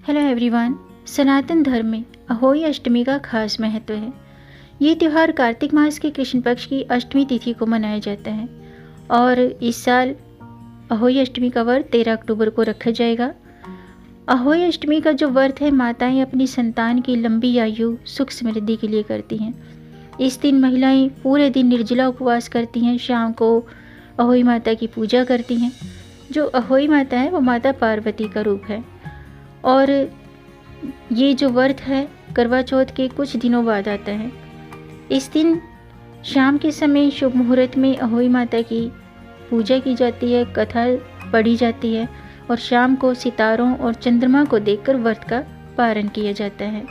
Hello everyone. सनातन धर्म में अहोई अष्टमी का खास महत्व है। ये त्यौहार कार्तिक मास के कृष्ण पक्ष की अष्टमी तिथि को मनाया जाता है और इस साल अहोई अष्टमी का व्रत 13 अक्टूबर को रखा जाएगा। अहोई अष्टमी का जो व्रत है, माताएं अपनी संतान की लंबी आयु सुख समृद्धि के लिए करती हैं। इस दिन महिलाएं पूरे दिन निर्जला उपवास करती हैं। शाम को अहोई माता की पूजा करती हैं। जो अहोई माता है वो माता पार्वती का रूप है और ये जो व्रत है करवा चौथ के कुछ दिनों बाद आता है। इस दिन शाम के समय शुभ मुहूर्त में अहोई माता की पूजा की जाती है, कथा पढ़ी जाती है और शाम को सितारों और चंद्रमा को देखकर व्रत का पारण किया जाता है।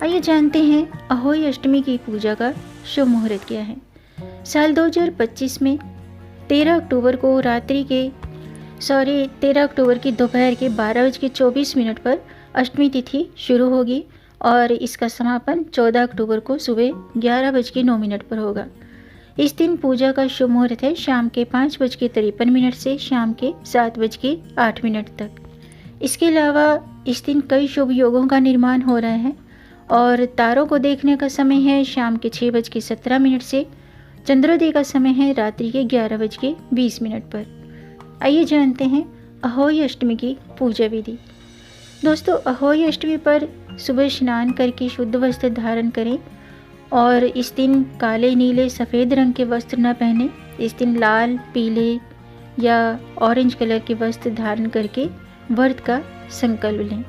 आइए जानते हैं अहोई अष्टमी की पूजा का शुभ मुहूर्त क्या है। साल 2025 में 13 अक्टूबर को 13 अक्टूबर की दोपहर के 12:24 पर अष्टमी तिथि शुरू होगी और इसका समापन 14 अक्टूबर को सुबह 11:09 पर होगा। इस दिन पूजा का शुभ मुहूर्त है शाम के 5:53 से शाम के 7:08 तक। इसके अलावा इस दिन कई शुभ योगों का निर्माण हो रहा है और तारों को देखने का समय है शाम के 6:17 से। चंद्रोदय का समय है रात्रि के 11:20 पर। आइए जानते हैं अहोई अष्टमी की पूजा विधि। दोस्तों, अहोई अष्टमी पर सुबह स्नान करके शुद्ध वस्त्र धारण करें और इस दिन काले, नीले, सफ़ेद रंग के वस्त्र न पहने। इस दिन लाल, पीले या ऑरेंज कलर के वस्त्र धारण करके व्रत का संकल्प लें।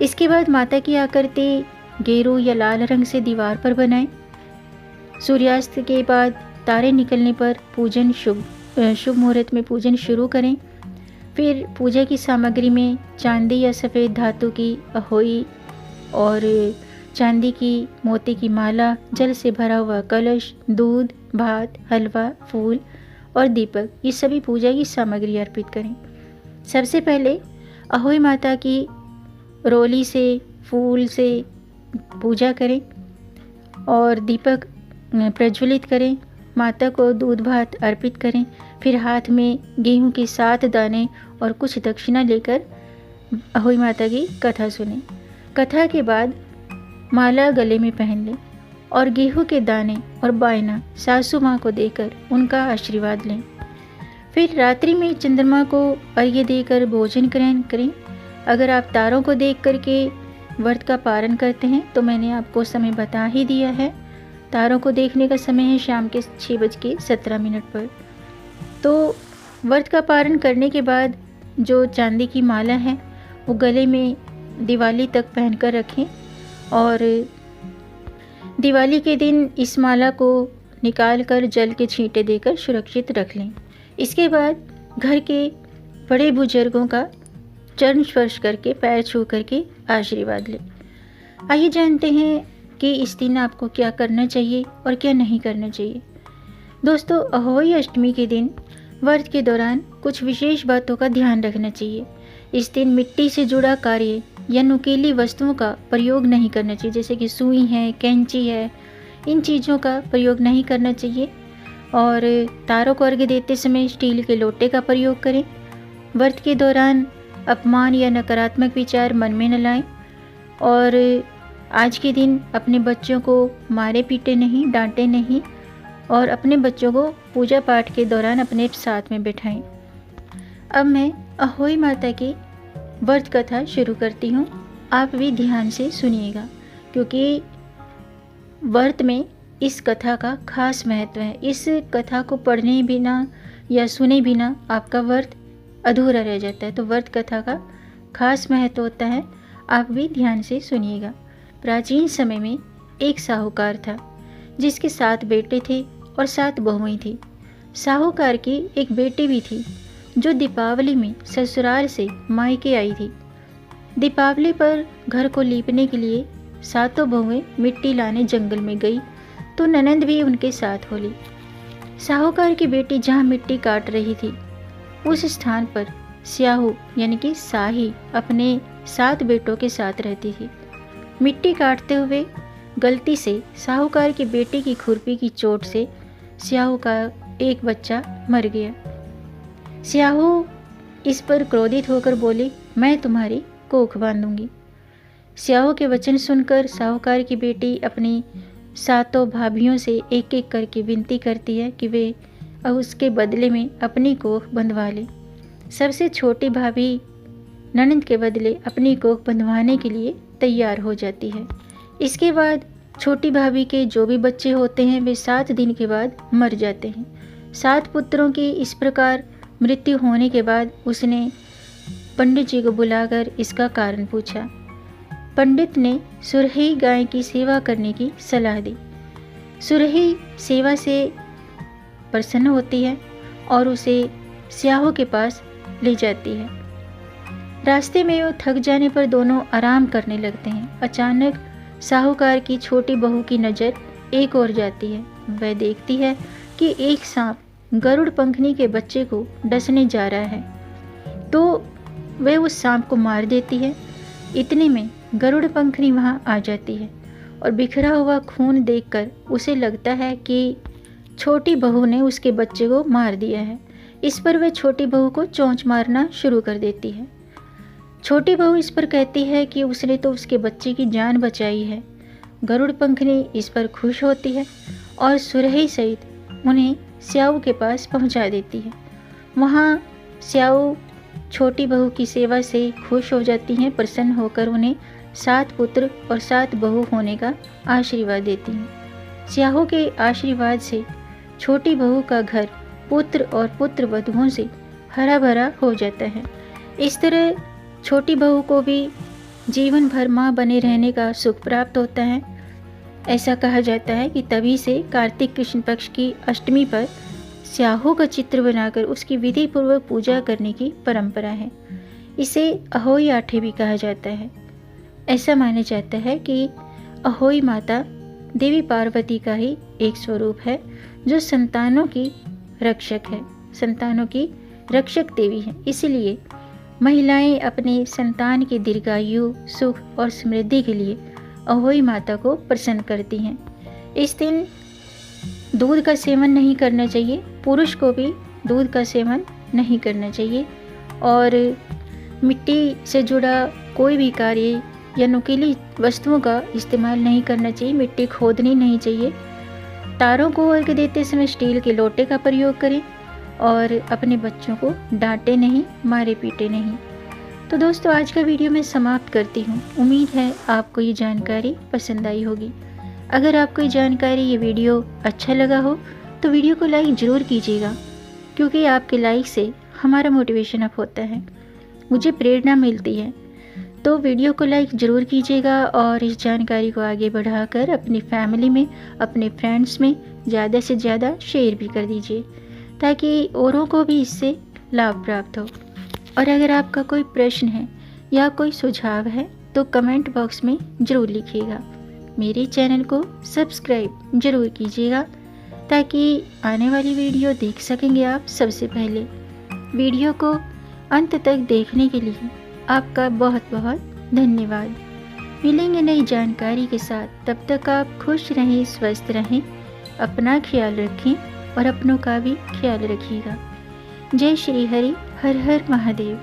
इसके बाद माता की आकृति गेरू या लाल रंग से दीवार पर बनाएं। सूर्यास्त के बाद तारे निकलने पर पूजन शुभ मुहूर्त में पूजन शुरू करें। फिर पूजा की सामग्री में चांदी या सफ़ेद धातु की अहोई और चांदी की मोती की माला, जल से भरा हुआ कलश, दूध, भात, हलवा, फूल और दीपक, ये सभी पूजा की सामग्री अर्पित करें। सबसे पहले अहोई माता की रोली से, फूल से पूजा करें और दीपक प्रज्वलित करें। माता को दूध भात अर्पित करें। फिर हाथ में गेहूं के 7 दाने और कुछ दक्षिणा लेकर अहोई माता की कथा सुनें। कथा के बाद माला गले में पहन लें और गेहूं के दाने और बायना सासू माँ को देकर उनका आशीर्वाद लें। फिर रात्रि में चंद्रमा को अर्घ्य देकर भोजन ग्रहण करें। अगर आप तारों को देख करके व्रत का पारण करते हैं तो मैंने आपको समय बता ही दिया है। तारों को देखने का समय है शाम के 6:17 पर। तो व्रत का पारण करने के बाद जो चांदी की माला है वो गले में दिवाली तक पहनकर रखें और दिवाली के दिन इस माला को निकाल कर जल के छींटे देकर सुरक्षित रख लें। इसके बाद घर के बड़े बुजुर्गों का चरण स्पर्श करके, पैर छू करके आशीर्वाद लें। आइए जानते हैं कि इस दिन आपको क्या करना चाहिए और क्या नहीं करना चाहिए। दोस्तों, अहोई अष्टमी के दिन व्रत के दौरान कुछ विशेष बातों का ध्यान रखना चाहिए। इस दिन मिट्टी से जुड़ा कार्य या नुकीली वस्तुओं का प्रयोग नहीं करना चाहिए, जैसे कि सुई है, कैंची है, इन चीज़ों का प्रयोग नहीं करना चाहिए। और तारों को अर्घ्य देते समय स्टील के लोटे का प्रयोग करें। व्रत के दौरान अपमान या नकारात्मक विचार मन में न लाएं और आज के दिन अपने बच्चों को मारे पीटे नहीं, डांटे नहीं और अपने बच्चों को पूजा पाठ के दौरान अपने साथ में बिठाएं। अब मैं अहोई माता की व्रत कथा शुरू करती हूँ। आप भी ध्यान से सुनिएगा क्योंकि व्रत में इस कथा का खास महत्व है। इस कथा को पढ़ने बिना या सुने बिना आपका व्रत अधूरा रह जाता है। तो व्रत कथा का खास महत्व होता है। आप भी ध्यान से सुनिएगा। प्राचीन समय में एक साहूकार था जिसके 7 बेटे थे और 7 बहुएं थी। साहूकार की एक बेटी भी थी जो दीपावली में ससुराल से मायके आई थी। दीपावली पर घर को लीपने के लिए 7 बहुएं मिट्टी लाने जंगल में गई तो ननंद भी उनके साथ होली। साहूकार की बेटी जहाँ मिट्टी काट रही थी उस स्थान पर स्याहू यानी कि साही अपने 7 बेटों के साथ रहती थी। मिट्टी काटते हुए गलती से साहूकार की बेटी की खुरपी की चोट से स्याहू का एक बच्चा मर गया। स्याहू इस पर क्रोधित होकर बोली, मैं तुम्हारी कोख बांधूंगी। स्याहू के वचन सुनकर साहूकार की बेटी अपनी सातों भाभियों से एक एक करके विनती करती है कि वे उसके बदले में अपनी कोख बंधवा ले। सबसे छोटी भाभी ननंद के बदले अपनी कोख बंधवाने के लिए तैयार हो जाती है। इसके बाद छोटी भाभी के जो भी बच्चे होते हैं वे 7 दिन के बाद मर जाते हैं। 7 पुत्रों की इस प्रकार मृत्यु होने के बाद उसने पंडित जी को बुलाकर इसका कारण पूछा। पंडित ने सुरही गाय की सेवा करने की सलाह दी। सुरही सेवा से प्रसन्न होती है और उसे स्याहू के पास ले जाती है। रास्ते में वो थक जाने पर दोनों आराम करने लगते हैं। अचानक साहूकार की छोटी बहू की नज़र एक ओर जाती है। वह देखती है कि एक सांप गरुड़ पंखनी के बच्चे को डसने जा रहा है, तो वह उस सांप को मार देती है। इतने में गरुड़ पंखनी वहाँ आ जाती है और बिखरा हुआ खून देखकर उसे लगता है कि छोटी बहू ने उसके बच्चे को मार दिया है। इस पर वह छोटी बहू को चोंच मारना शुरू कर देती है। छोटी बहू इस पर कहती है कि उसने तो उसके बच्चे की जान बचाई है। गरुड़ पंखनी इस पर खुश होती है और सुरही सहित उन्हें स्याहू के पास पहुंचा देती है। वहाँ स्याहू छोटी बहू की सेवा से खुश हो जाती हैं। प्रसन्न होकर उन्हें 7 पुत्र और 7 बहू होने का आशीर्वाद देती हैं। स्याहू के आशीर्वाद से छोटी बहू का घर पुत्र और पुत्र वधुओं से हरा भरा हो जाता है। इस तरह छोटी बहू को भी जीवन भर माँ बने रहने का सुख प्राप्त होता है। ऐसा कहा जाता है कि तभी से कार्तिक कृष्ण पक्ष की अष्टमी पर स्याहू का चित्र बनाकर उसकी विधि पूर्वक पूजा करने की परंपरा है। इसे अहोई आठे भी कहा जाता है। ऐसा माना जाता है कि अहोई माता देवी पार्वती का ही एक स्वरूप है जो संतानों की रक्षक है, संतानों की रक्षक देवी है। इसलिए महिलाएं अपने संतान के दीर्घायु, सुख और समृद्धि के लिए अहोई माता को प्रसन्न करती हैं। इस दिन दूध का सेवन नहीं करना चाहिए, पुरुष को भी दूध का सेवन नहीं करना चाहिए और मिट्टी से जुड़ा कोई भी कार्य या नुकीली वस्तुओं का इस्तेमाल नहीं करना चाहिए। मिट्टी खोदनी नहीं चाहिए। तारों को अर्घ देते समय स्टील के लोटे का प्रयोग करें और अपने बच्चों को डांटे नहीं, मारे पीटे नहीं। तो दोस्तों, आज का वीडियो मैं समाप्त करती हूँ। उम्मीद है आपको ये जानकारी पसंद आई होगी। अगर आपको ये जानकारी, ये वीडियो अच्छा लगा हो तो वीडियो को लाइक ज़रूर कीजिएगा, क्योंकि आपके लाइक से हमारा मोटिवेशन अप होता है, मुझे प्रेरणा मिलती है। तो वीडियो को लाइक ज़रूर कीजिएगा और इस जानकारी को आगे बढ़ाकर अपनी फैमिली में, अपने फ्रेंड्स में ज़्यादा से ज़्यादा शेयर भी कर दीजिए, ताकि औरों को भी इससे लाभ प्राप्त हो। और अगर आपका कोई प्रश्न है या कोई सुझाव है तो कमेंट बॉक्स में ज़रूर लिखिएगा। मेरे चैनल को सब्सक्राइब ज़रूर कीजिएगा ताकि आने वाली वीडियो देख सकेंगे आप सबसे पहले। वीडियो को अंत तक देखने के लिए आपका बहुत बहुत धन्यवाद। मिलेंगे नई जानकारी के साथ, तब तक आप खुश रहें, स्वस्थ रहें, अपना ख्याल रखें और अपनों का भी ख्याल रखिएगा। जय श्री हरि, हर हर महादेव।